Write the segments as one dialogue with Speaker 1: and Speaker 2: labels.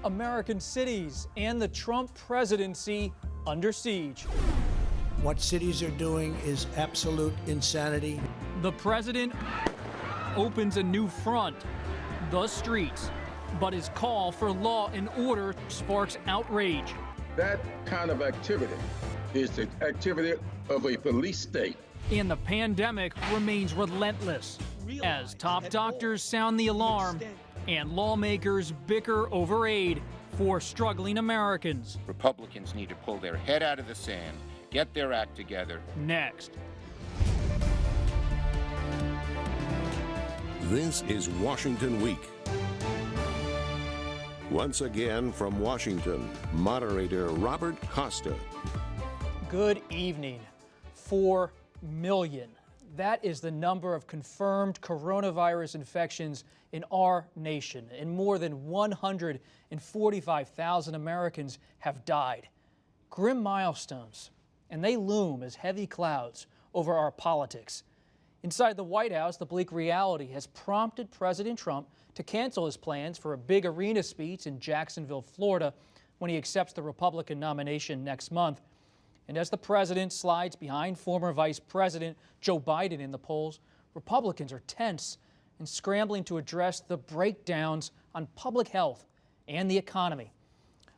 Speaker 1: American cities and the Trump presidency under siege.
Speaker 2: What cities are doing is absolute insanity.
Speaker 1: The president opens a new front, the streets, but his call for law and order sparks outrage.
Speaker 3: That kind of activity is the activity of a police state.
Speaker 1: And the pandemic remains relentless as top doctors sound the alarm and lawmakers bicker over aid for struggling Americans.
Speaker 4: Republicans need to pull their head out of the sand, get their act together.
Speaker 1: Next.
Speaker 5: This is Washington Week. Once again from Washington, moderator Robert Costa.
Speaker 1: Good evening. 4 million. That is the number of confirmed coronavirus infections in our nation, and more than 145,000 Americans have died. Grim milestones, and they loom as heavy clouds over our politics. Inside the White House, the bleak reality has prompted President Trump to cancel his plans for a big arena speech in Jacksonville, Florida, when he accepts the Republican nomination next month. And as the president slides behind former Vice President Joe Biden in the polls, Republicans are tense and scrambling to address the breakdowns on public health and the economy.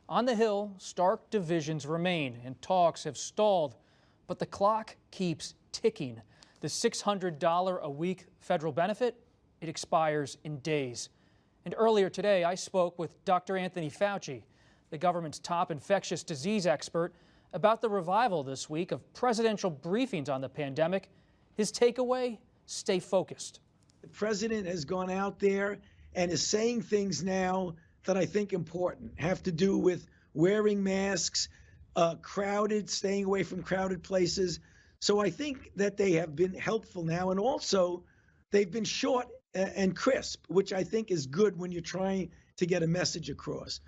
Speaker 1: On the Hill, stark divisions remain and talks have stalled, but the clock keeps ticking. The $600 a week federal benefit, it expires in days. And earlier today, I spoke with Dr. Anthony Fauci, the government's top infectious disease expert, about the revival this week of presidential briefings on the pandemic. His takeaway, stay focused.
Speaker 6: The president has gone out there and is saying things now that I think important, have to do with wearing masks, staying away from crowded places. So I think that they have been helpful now, and also they've been short and crisp, which I think is good when you're trying to get a message across.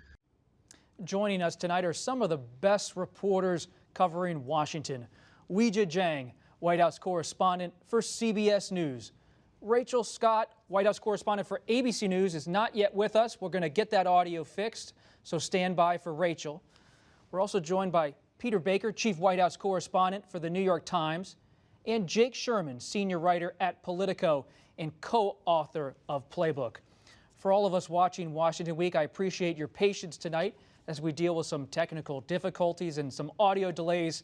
Speaker 1: Joining us tonight are some of the best reporters covering Washington. Weijia Jiang, White House correspondent for CBS News. Rachel Scott, White House correspondent for ABC News, is not yet with us. We're going to get that audio fixed, so stand by for Rachel. We're also joined by Peter Baker, Chief White House correspondent for the New York Times, and Jake Sherman, senior writer at POLITICO and co-author of Playbook. For all of us watching Washington Week, I appreciate your patience tonight as we deal with some technical difficulties and some audio delays.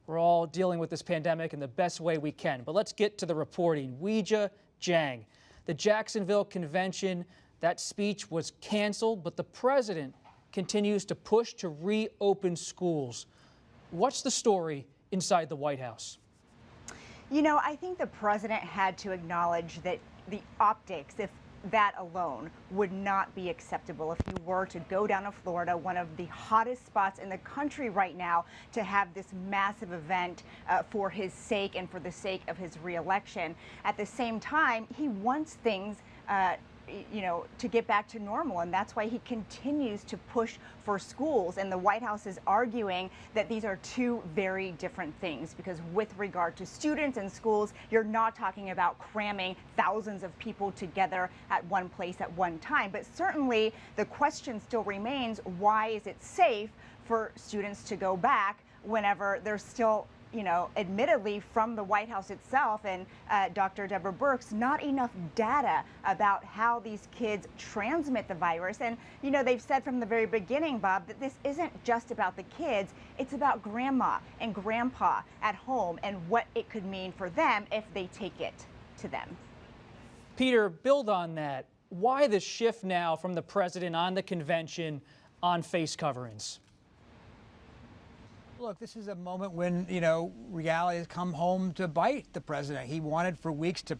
Speaker 1: We're all dealing with this pandemic in the best way we can. But let's get to the reporting. Weijia Jiang, the Jacksonville convention, that speech was canceled, but the president continues to push to reopen schools. What's the story inside the White House?
Speaker 7: You know, I think the president had to acknowledge that the optics, if that alone would not be acceptable if you were to go down to Florida, one of the hottest spots in the country right now, to have this massive event for his sake and for the sake of his reelection. At the same time, he wants things to get back to normal, and that's why he continues to push for schools. And the White House is arguing that these are two very different things, because with regard to students and schools, you're not talking about cramming thousands of people together at one place at one time. But certainly the question still remains, why is it safe for students to go back whenever there's still, admittedly from the White House itself and Dr. Deborah Birx, not enough data about how these kids transmit the virus. And, they've said from the very beginning, Bob, that this isn't just about the kids. It's about grandma and grandpa at home and what it could mean for them if they take it to them.
Speaker 1: Peter, build on that. Why the shift now from the president on the convention on face coverings?
Speaker 8: Look, this is a moment when, reality has come home to bite the president. He wanted for weeks to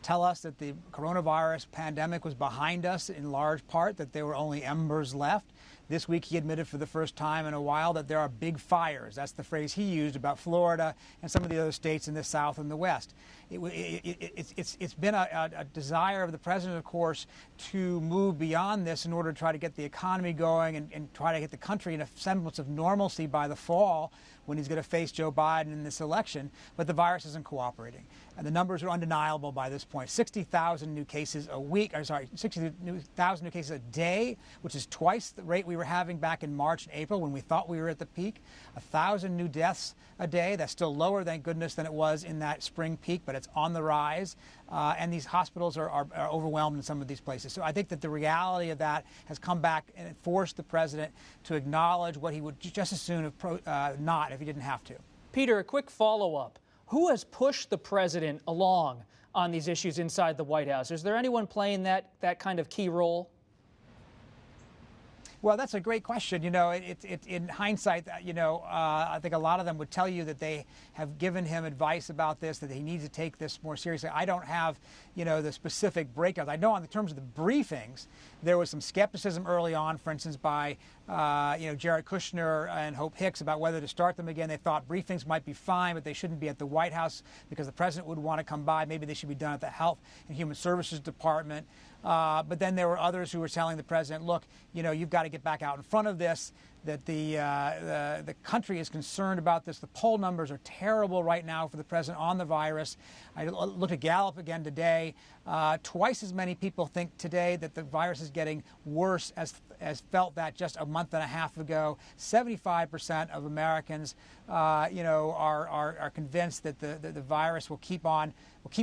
Speaker 8: tell us that the coronavirus pandemic was behind us in large part, that there were only embers left. This week, he admitted for the first time in a while that there are big fires. That's the phrase he used about Florida and some of the other states in the South and the West. It's been a desire of the president, of course, to move beyond this in order to try to get the economy going and try to get the country in a semblance of normalcy by the fall, when he's going to face Joe Biden in this election. But the virus isn't cooperating. And the numbers are undeniable by this point. 60,000 new cases a week, 60,000 new cases a day, which is twice the rate we we were having back in March and April when we thought we were at the peak. 1,000 new deaths a day. That's still lower, thank goodness, than it was in that spring peak, but it's on the rise. And these hospitals are overwhelmed in some of these places. So I think that the reality of that has come back and it forced the president to acknowledge what he would just as soon have not if he didn't have to.
Speaker 1: Peter, a quick follow-up. Who has pushed the president along on these issues inside the White House? Is there anyone playing that kind of key role?
Speaker 8: Well, that's a great question. You know, in hindsight, I think a lot of them would tell you that they have given him advice about this, that he needs to take this more seriously. I don't have, the specific breakdowns. I know in terms of the briefings, there was some skepticism early on, for instance, by, Jared Kushner and Hope Hicks about whether to start them again. They thought briefings might be fine, but they shouldn't be at the White House because the president would want to come by. Maybe they should be done at the Health and Human Services Department. But then there were others who were telling the president, look, you've got to get back out in front of this, that the country is concerned about this. The poll numbers are terrible right now for the president on the virus. I looked at Gallup again today. Twice as many people think today that the virus is getting worse as felt that just a month and a half ago. 75% of Americans, are convinced that the virus will keep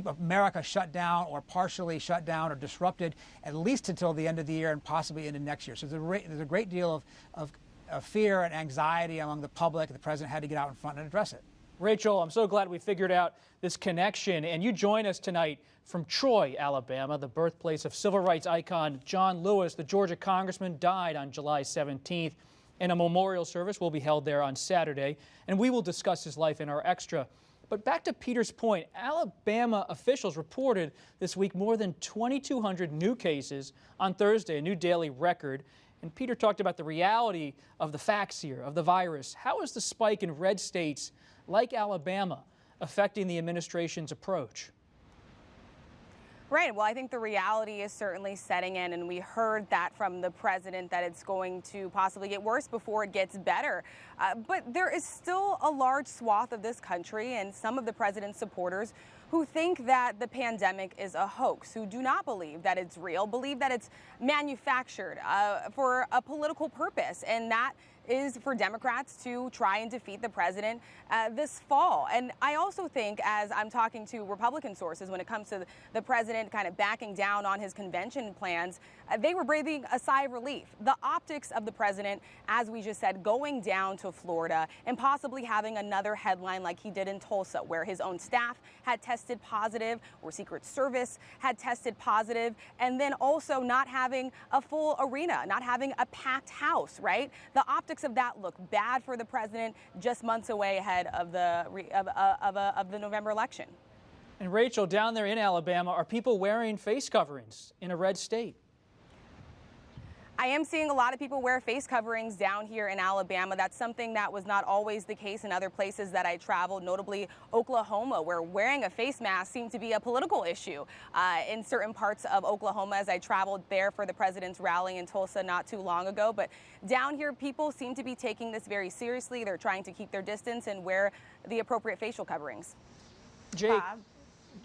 Speaker 8: America shut down or partially shut down or disrupted at least until the end of the year and possibly into next year. So there's a great deal of fear and anxiety among the public. The president had to get out in front and address it.
Speaker 1: Rachel, I'm so glad we figured out this connection. And you join us tonight from Troy, Alabama, the birthplace of civil rights icon John Lewis. The Georgia congressman died on July 17th, and a memorial service will be held there on Saturday. And we will discuss his life in our Extra. But back to Peter's point, Alabama officials reported this week more than 2,200 new cases on Thursday, a new daily record. And Peter talked about the reality of the facts here, of the virus. How is the spike in red states like Alabama affecting the administration's approach?
Speaker 9: Right. Well, I think the reality is certainly setting in, and we heard that from the president that it's going to possibly get worse before it gets better. But there is still a large swath of this country and some of the president's supporters who think that the pandemic is a hoax, who do not believe that it's real, believe that it's manufactured for a political purpose, and that is for Democrats to try and defeat the president this fall. And I also think, as I'm talking to Republican sources, when it comes to the president kind of backing down on his convention plans, they were breathing a sigh of relief. The optics of the president, as we just said, going down to Florida and possibly having another headline like he did in Tulsa, where his own staff had tested positive, or Secret Service had tested positive, and then also not having a full arena, not having a packed house, right? The optics of that look bad for the president just months away ahead of the November election.
Speaker 1: And Rachel, down there in Alabama, are people wearing face coverings in a red state?
Speaker 9: I am seeing a lot of people wear face coverings down here in Alabama. That's something that was not always the case in other places that I traveled, notably Oklahoma, where wearing a face mask seemed to be a political issue in certain parts of Oklahoma, as I traveled there for the president's rally in Tulsa not too long ago. But down here, people seem to be taking this very seriously. They're trying to keep their distance and wear the appropriate facial coverings.
Speaker 1: Jake.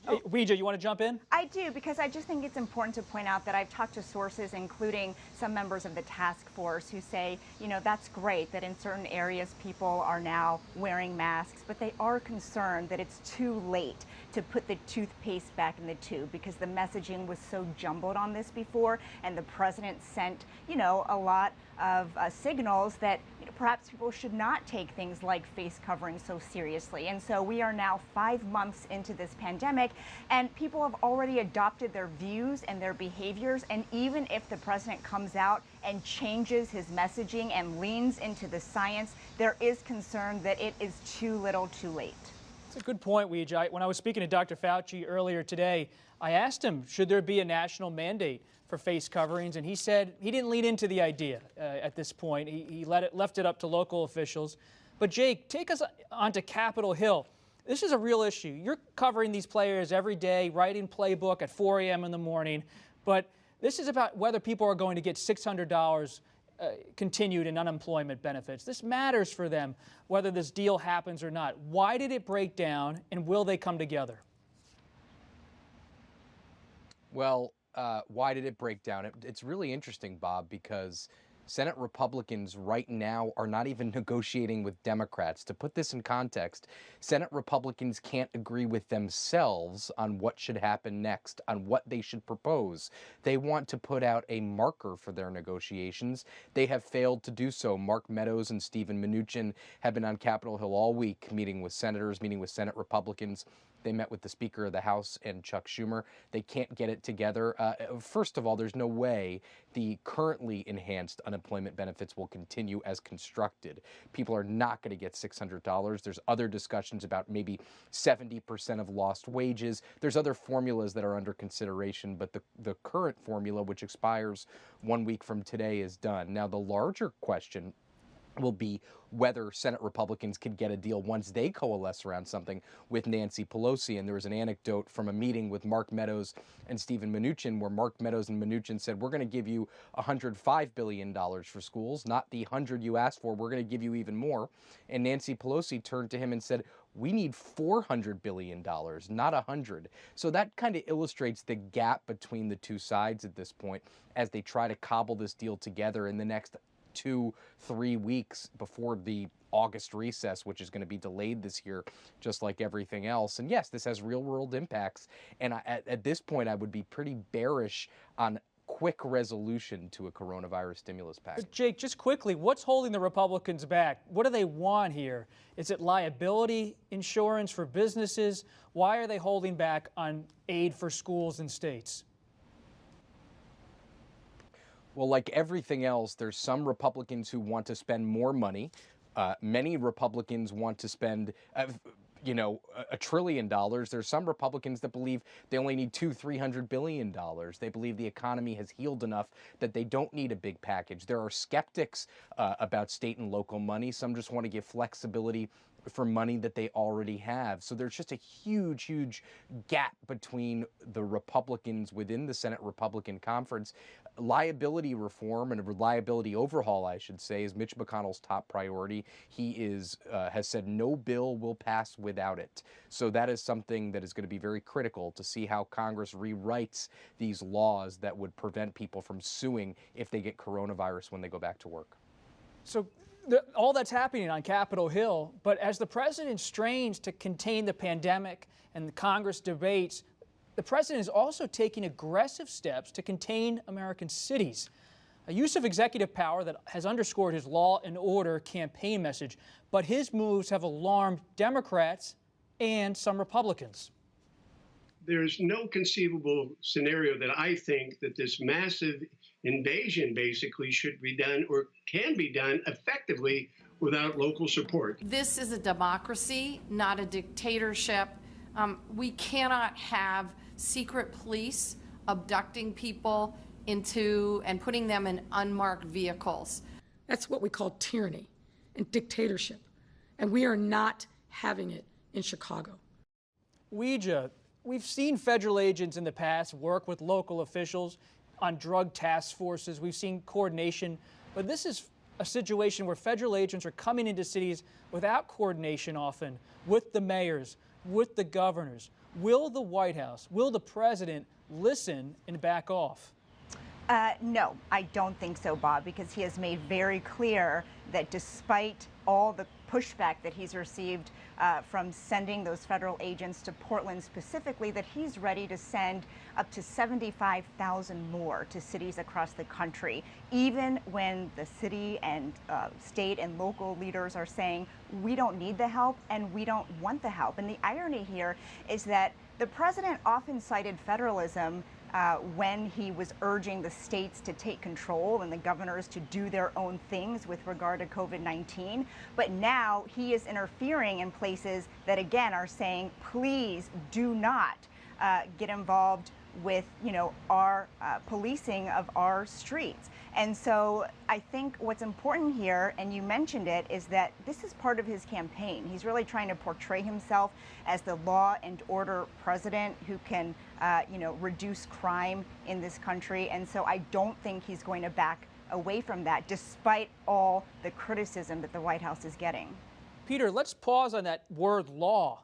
Speaker 1: Weijia, you want to jump in?
Speaker 7: I do, because I just think it's important to point out that I've talked to sources, including some members of the task force, who say, that's great that in certain areas people are now wearing masks, but they are concerned that it's too late to put the toothpaste back in the tube, because the messaging was so jumbled on this before, and the president sent, a lot of signals that perhaps people should not take things like face covering so seriously. And so we are now 5 months into this pandemic, and people have already adopted their views and their behaviors. And even if the president comes out and changes his messaging and leans into the science, there is concern that it is too little too late.
Speaker 1: That's a good point, Weijia. When I was speaking to Dr. Fauci earlier today, I asked him, should there be a national mandate for face coverings? And he said he didn't lean into the idea at this point. He left it up to local officials. But Jake, take us onto Capitol Hill. This is a real issue. You're covering these players every day, writing playbook at 4 a.m. in the morning. But this is about whether people are going to get $600 continued in unemployment benefits. This matters for them, whether this deal happens or not. Why did it break down, and will they come together?
Speaker 10: Well, why did it break down? It's really interesting, Bob, because Senate Republicans right now are not even negotiating with Democrats. To put this in context, Senate Republicans can't agree with themselves on what should happen next, on what they should propose. They want to put out a marker for their negotiations. They have failed to do so. Mark Meadows and Stephen Mnuchin have been on Capitol Hill all week, meeting with senators, meeting with Senate Republicans. They met with the Speaker of the House and Chuck Schumer. They can't get it together. First of all, there's no way the currently enhanced unemployment benefits will continue as constructed. People are not going to get $600. There's other discussions about maybe 70% of lost wages. There's other formulas that are under consideration, but the current formula, which expires 1 week from today, is done. Now, the larger question will be whether Senate Republicans can get a deal once they coalesce around something with Nancy Pelosi. And there was an anecdote from a meeting with Mark Meadows and Stephen Mnuchin where Mark Meadows and Mnuchin said, we're going to give you $105 billion for schools, not the 100 you asked for. We're going to give you even more. And Nancy Pelosi turned to him and said, we need $400 billion, not 100. So that kind of illustrates the gap between the two sides at this point as they try to cobble this deal together in the next 2-3 weeks before the August recess, which is going to be delayed this year, just like everything else. And yes, this has real world impacts. And at this point, I would be pretty bearish on quick resolution to a coronavirus stimulus package.
Speaker 1: But Jake, just quickly, what's holding the Republicans back? What do they want here? Is it liability insurance for businesses? Why are they holding back on aid for schools and states?
Speaker 10: Well, like everything else, there's some Republicans who want to spend more money. Many Republicans want to spend, $1 trillion. There's some Republicans that believe they only need $200-300 billion. They believe the economy has healed enough that they don't need a big package. There are skeptics about state and local money. Some just want to give flexibility for money that they already have. So there's just a huge, huge gap between the Republicans within the Senate Republican Conference. Liability reform and a liability overhaul, I should say, is Mitch McConnell's top priority. He has said no bill will pass without it. So that is something that is going to be very critical to see how Congress rewrites these laws that would prevent people from suing if they get coronavirus when they go back to work.
Speaker 1: So all that's happening on Capitol Hill, but as the president strains to contain the pandemic and the Congress debates, the president is also taking aggressive steps to contain American cities. A use of executive power that has underscored his law and order campaign message, but his moves have alarmed Democrats and some Republicans.
Speaker 11: There's no conceivable scenario that I think that this massive invasion basically should be done or can be done effectively without local support.
Speaker 12: This is a democracy, not a dictatorship. We cannot have secret police abducting people and putting them in unmarked vehicles.
Speaker 13: That's what we call tyranny and dictatorship, and we are not having it in Chicago.
Speaker 1: Weijia, we've seen federal agents in the past work with local officials on drug task forces. We've seen coordination, but this is a situation where federal agents are coming into cities without coordination often with the mayors, with the governors. Will the White House, will the president listen and back off?
Speaker 7: No, I don't think so, Bob, because he has made very clear that despite all the pushback that he's received from sending those federal agents to Portland specifically, that he's ready to send up to 75,000 more to cities across the country, even when the city and state and local leaders are saying, we don't need the help and we don't want the help. And the irony here is that the president often cited federalism when he was urging the states to take control and the governors to do their own things with regard to COVID-19. But now he is interfering in places that, again, are saying, please do not get involved with, our policing of our streets. And so I think what's important here, and you mentioned it, is that this is part of his campaign. He's really trying to portray himself as the law and order president who can, reduce crime in this country. And so I don't think he's going to back away from that, despite all the criticism that the White House is getting.
Speaker 1: Peter, let's pause on that word law.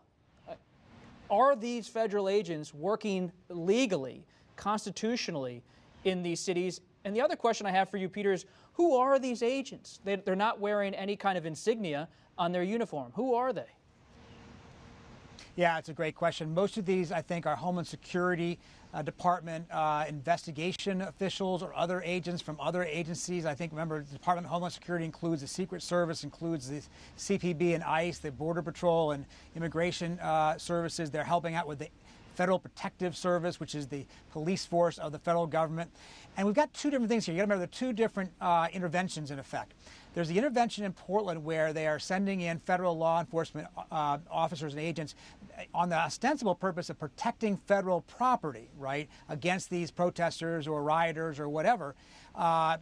Speaker 1: Are these federal agents working legally, constitutionally in these cities? And the other question I have for you, Peter, is who are these agents? They're not wearing any kind of insignia on their uniform. Who are they?
Speaker 8: Yeah, it's a great question. Most of these, I think, are Homeland Security Department investigation officials or other agents from other agencies. I think, remember, the Department of Homeland Security includes the Secret Service, includes the CPB and ICE, the Border Patrol and Immigration Services. They're helping out with the Federal Protective Service, which is the police force of the federal government. And we've got two different things here. You got to remember there are two different interventions in effect. There's the intervention in Portland where they are sending in federal law enforcement officers and agents on the ostensible purpose of protecting federal property, right, against these protesters or rioters or whatever.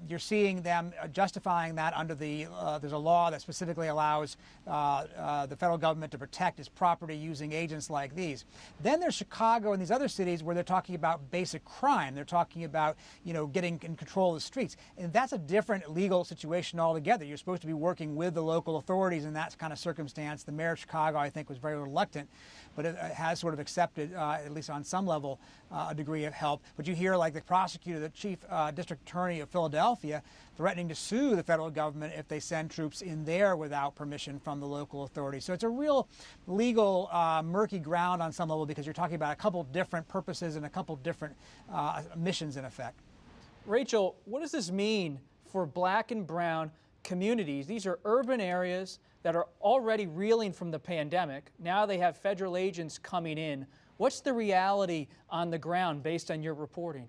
Speaker 8: You're seeing them justifying that under the, there's a law that specifically allows the federal government to protect its property using agents like these. Then there's Chicago and these other cities where they're talking about basic crime. They're talking about, you know, getting in control of the streets. And that's a different legal situation altogether. You're supposed to be working with the local authorities in that kind of circumstance. The mayor of Chicago, I think, was very reluctant, but it has sort of accepted, at least on some level, a degree of help. But you hear like the prosecutor, the chief district attorney of Philadelphia, threatening to sue the federal government if they send troops in there without permission from the local authorities. So it's a real legal murky ground on some level because you're talking about a couple different purposes and a couple different missions in effect.
Speaker 1: Rachel, what does this mean for black and brown communities? These are urban areas that are already reeling from the pandemic. Now they have federal agents coming in. What's the reality on the ground based on your reporting?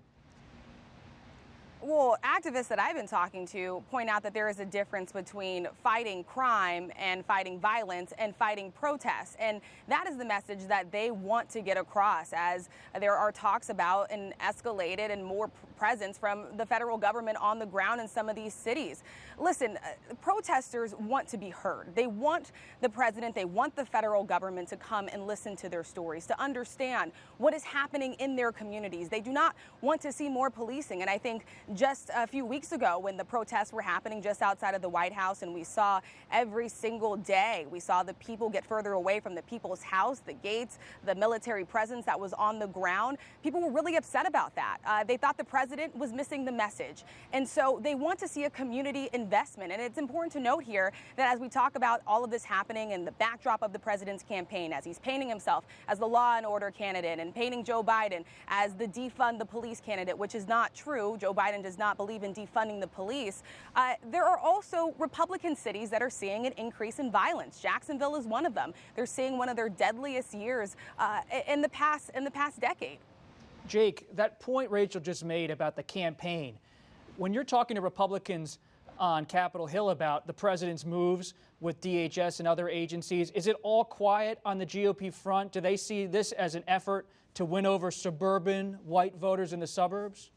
Speaker 9: Well, activists that I've been talking to point out that there is a difference between fighting crime and fighting violence and fighting protests. And that is the message that they want to get across as there are talks about an escalated and more presence from the federal government on the ground in some of these cities. Listen, protesters want to be heard. They want the president, they want the federal government to come and listen to their stories, to understand what is happening in their communities. They do not want to see more policing. And I think just a few weeks ago when the protests were happening just outside of the White House and we saw every single day, we saw the people get further away from the people's house, the gates, the military presence that was on the ground. People were really upset about that. They thought the president was missing the message. And so they want to see a community investment. And it's important to note here that as we talk about all of this happening in the backdrop of the president's campaign, as he's painting himself as the law and order candidate and painting Joe Biden as the defund the police candidate, which is not true. Joe Biden does not believe in defunding the police. There are also Republican cities that are seeing an increase in violence. Jacksonville is one of them. They're seeing one of their deadliest years in the past decade.
Speaker 1: Jake, that point Rachel just made about the campaign, when you're talking to Republicans on Capitol Hill about the president's moves with DHS and other agencies, is it all quiet on the GOP front? Do they see this as an effort to win over suburban white voters in the suburbs?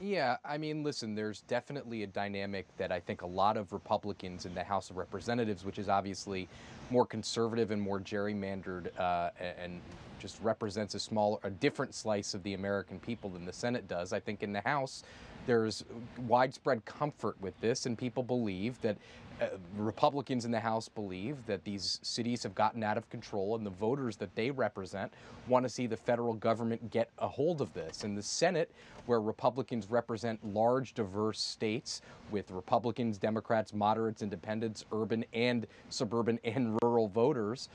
Speaker 10: Yeah, I mean, listen, there's definitely a dynamic that I think a lot of Republicans in the House of Representatives, which is obviously more conservative and more gerrymandered and just represents a different slice of the American people than the Senate does. I think in the House, there's widespread comfort with this, and people believe that Republicans in the House believe that these cities have gotten out of control, and the voters that they represent want to see the federal government get a hold of this. In the Senate, where Republicans represent large, diverse states with Republicans, Democrats, moderates, independents, urban and suburban and rural voters,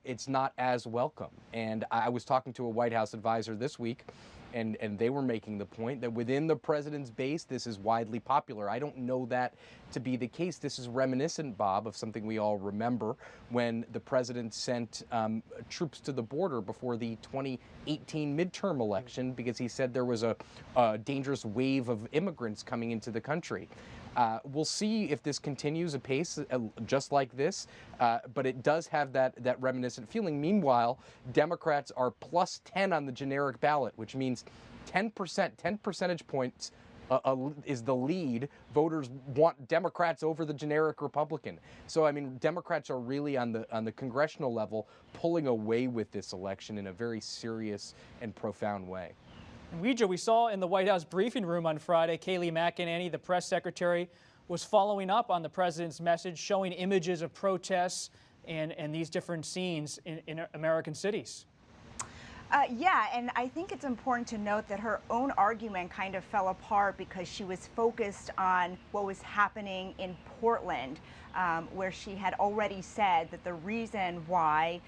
Speaker 10: it's not as welcome. And I was talking to a White House advisor this week, and they were making the point that within the president's base, this is widely popular. I don't know that to be the case. This is reminiscent, Bob, of something we all remember when the president sent troops to the border before the 2018 midterm election because he said there was a dangerous wave of immigrants coming into the country. We'll see if this continues apace just like this, but it does have that reminiscent feeling. Meanwhile, Democrats are plus 10 on the generic ballot, which means 10 percentage points is the lead. Voters want Democrats over the generic Republican. So, I mean, Democrats are really on the congressional level pulling away with this election in a very serious and profound way.
Speaker 1: Weijia, we saw in the White House briefing room on Friday, Kayleigh McEnany, the press secretary, was following up on the president's message, showing images of protests and these different scenes in American cities.
Speaker 7: Yeah, and I think it's important to note that her own argument kind of fell apart because she was focused on what was happening in Portland, where she had already said that the reason why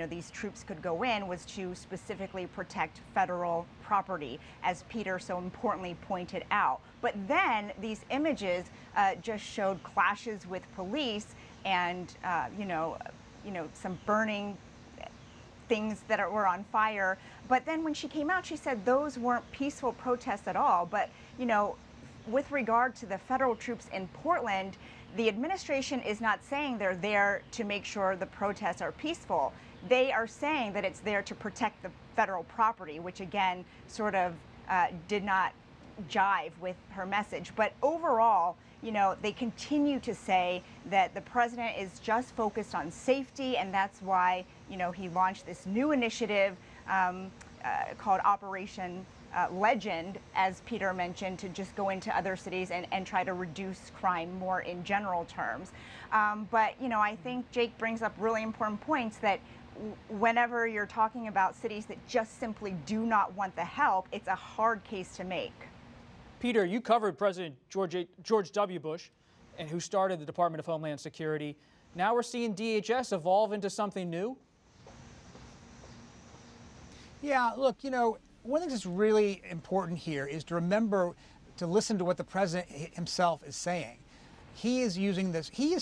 Speaker 7: these troops could go in was to specifically protect federal property, as Peter so importantly pointed out. But then these images just showed clashes with police and some burning things that were on fire. But then when she came out, she said those weren't peaceful protests at all. But, with regard to the federal troops in Portland, the administration is not saying they're there to make sure the protests are peaceful. They are saying that it's there to protect the federal property, which again sort of did not jive with her message. But overall, they continue to say that the president is just focused on safety, and that's why, he launched this new initiative called Operation Legend, as Peter mentioned, to just go into other cities and try to reduce crime more in general terms. But, I think Jake brings up really important points that whenever you're talking about cities that just simply do not want the help, it's a hard case to make.
Speaker 1: Peter, you covered President George W. Bush, and who started the Department of Homeland Security. Now we're seeing DHS evolve into something new.
Speaker 8: Yeah, look, one of the things that's really important here is to remember to listen to what the president himself is saying. He is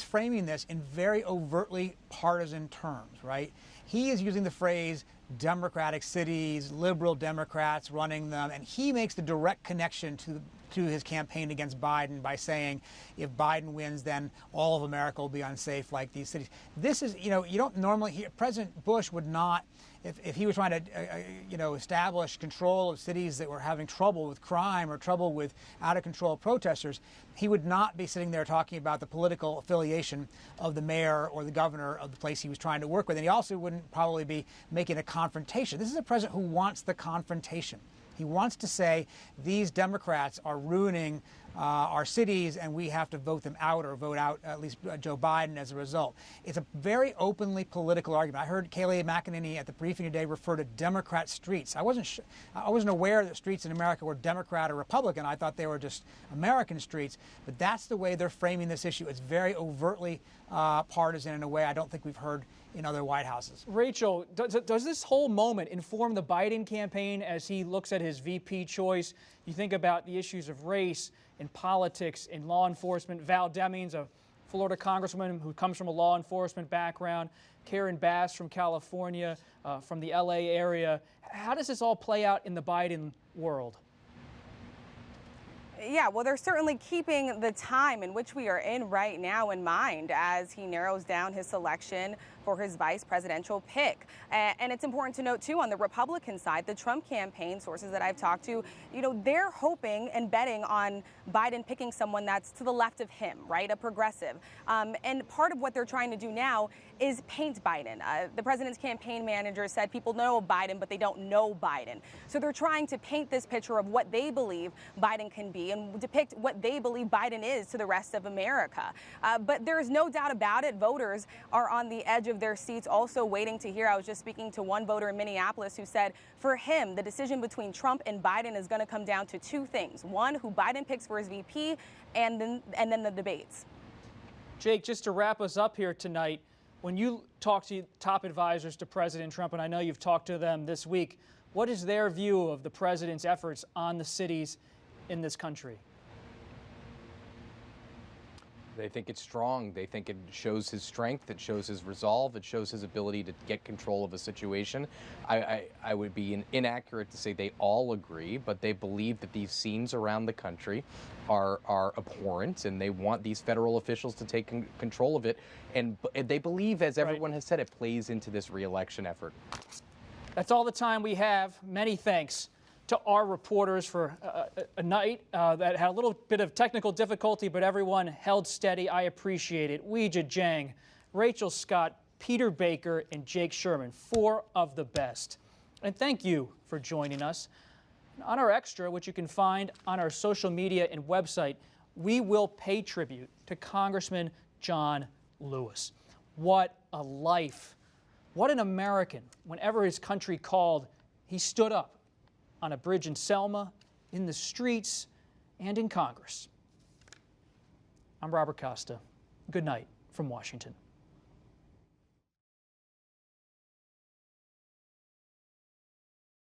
Speaker 8: framing this in very overtly partisan terms, right? He is using the phrase Democratic cities, liberal Democrats running them, and he makes the direct connection to his campaign against Biden by saying if Biden wins, then all of America will be unsafe like these cities. This is, you don't normally hear, President Bush would not, if he was trying to, establish control of cities that were having trouble with crime or trouble with out-of-control protesters, he would not be sitting there talking about the political affiliation of the mayor or the governor of the place he was trying to work with. And he also wouldn't probably be making a confrontation. This is a president who wants the confrontation. He wants to say these Democrats are ruining our cities and we have to vote them out or vote out at least Joe Biden as a result. It's a very openly political argument. I heard Kayleigh McEnany at the briefing today refer to Democrat streets. I wasn't aware that streets in America were Democrat or Republican. I thought they were just American streets. But that's the way they're framing this issue. It's very overtly partisan in a way I don't think we've heard in other White Houses.
Speaker 1: Rachel, does this whole moment inform the Biden campaign as he looks at his VP choice? You think about the issues of race and politics and law enforcement. Val Demings, a Florida congresswoman who comes from a law enforcement background. Karen Bass from California, from the LA area. How does this all play out in the Biden world?
Speaker 9: Yeah, well, they're certainly keeping the time in which we are in right now in mind as he narrows down his selection for his vice presidential pick. And it's important to note, too, on the Republican side, the Trump campaign, sources that I've talked to, they're hoping and betting on Biden picking someone that's to the left of him, right, a progressive. And part of what they're trying to do now is paint Biden. The president's campaign manager said people know Biden, but they don't know Biden. So they're trying to paint this picture of what they believe Biden can be and depict what they believe Biden is to the rest of America. But there's no doubt about it. Voters are on the edge of their seats, also waiting to hear. I was just speaking to one voter in Minneapolis who said for him, the decision between Trump and Biden is going to come down to two things. One, who Biden picks for his VP, and then the debates.
Speaker 1: Jake, just to wrap us up here tonight, when you talk to top advisors to President Trump, and I know you've talked to them this week, what is their view of the president's efforts on the cities in this country?
Speaker 10: They think it's strong. They think it shows his strength. It shows his resolve. It shows his ability to get control of a situation. I would be inaccurate to say they all agree, but they believe that these scenes around the country are abhorrent, and they want these federal officials to take control of it. And they believe, as everyone has said, it plays into this re-election effort.
Speaker 1: That's all the time we have. Many thanks to our reporters for a night that had a little bit of technical difficulty, but everyone held steady. I appreciate it. Weijia, Jiang, Rachel Scott, Peter Baker, and Jake Sherman, 4 of the best. And thank you for joining us. On our Extra, which you can find on our social media and website, we will pay tribute to Congressman John Lewis. What a life. What an American. Whenever his country called, He stood up on a bridge in Selma, in the streets, and in Congress. I'm Robert Costa. Good night from Washington.